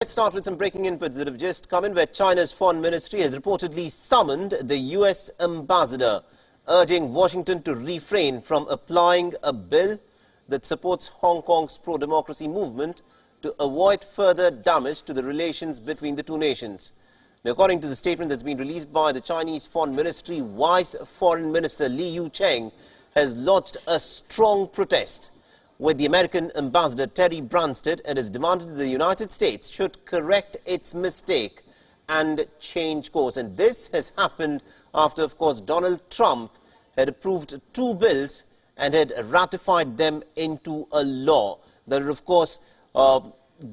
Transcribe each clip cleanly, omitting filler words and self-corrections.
Let's start with some breaking inputs that have just come in, where China's foreign ministry has reportedly summoned the US ambassador, urging Washington to refrain from applying a bill that supports Hong Kong's pro-democracy movement to avoid further damage to the relations between the two nations. Now, according to the statement that's been released by the Chinese Foreign Ministry, Vice Foreign Minister Li Yucheng has lodged a strong protest with the American ambassador Terry Branstad and has demanded that the United States should correct its mistake and change course. And this has happened after, of course, Donald Trump had approved two bills and had ratified them into a law that would, of course,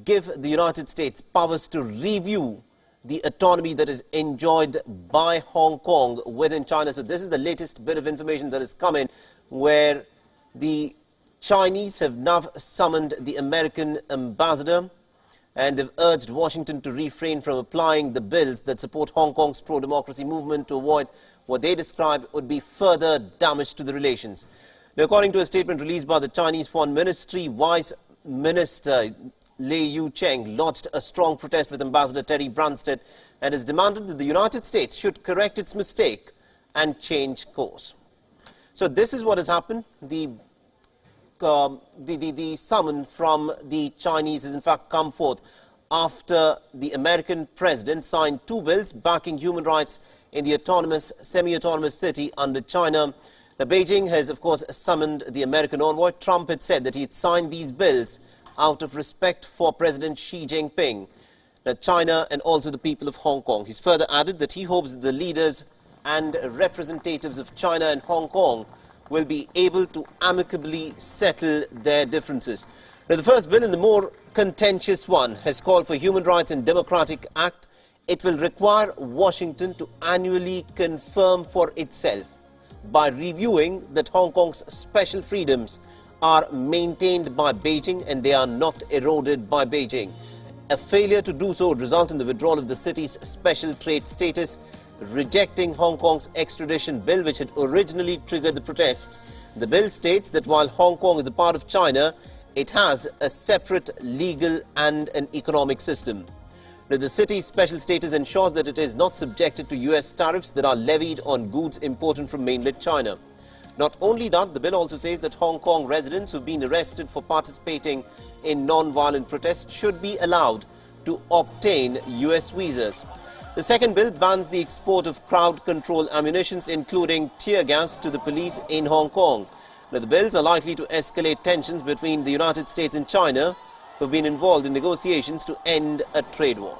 give the United States powers to review the autonomy that is enjoyed by Hong Kong within China. So this is the latest bit of information that has come in, where the Chinese have now summoned the American ambassador and they've urged Washington to refrain from applying the bills that support Hong Kong's pro-democracy movement to avoid what they describe would be further damage to the relations. Now, according to a statement released by the Chinese Foreign Ministry, Vice Minister Li Yucheng lodged a strong protest with Ambassador Terry Branstad and has demanded that the United States should correct its mistake and change course. So this is what has happened. The summon from the Chinese has in fact come forth after the American president signed two bills backing human rights in the autonomous, semi-autonomous city under China. The Beijing has, of course, summoned the American envoy. Trump had said that he had signed these bills out of respect for President Xi Jinping, China, and also the people of Hong Kong. He's further added that he hopes that the leaders and representatives of China and Hong Kong will be able to amicably settle their differences. Now, the first bill, and the more contentious one, has called for Human Rights and Democratic Act. It will require Washington to annually confirm for itself by reviewing that Hong Kong's special freedoms are maintained by Beijing and they are not eroded by Beijing. A failure to do so would result in the withdrawal of the city's special trade status, rejecting Hong Kong's extradition bill, which had originally triggered the protests. The bill states that while Hong Kong is a part of China, it has a separate legal and an economic system. Now, the city's special status ensures that it is not subjected to US tariffs that are levied on goods imported from mainland China. Not only that, the bill also says that Hong Kong residents who have been arrested for participating in non-violent protests should be allowed to obtain US visas. The second bill bans the export of crowd control ammunitions, including tear gas, to the police in Hong Kong. Now, the bills are likely to escalate tensions between the United States and China, who have been involved in negotiations to end a trade war.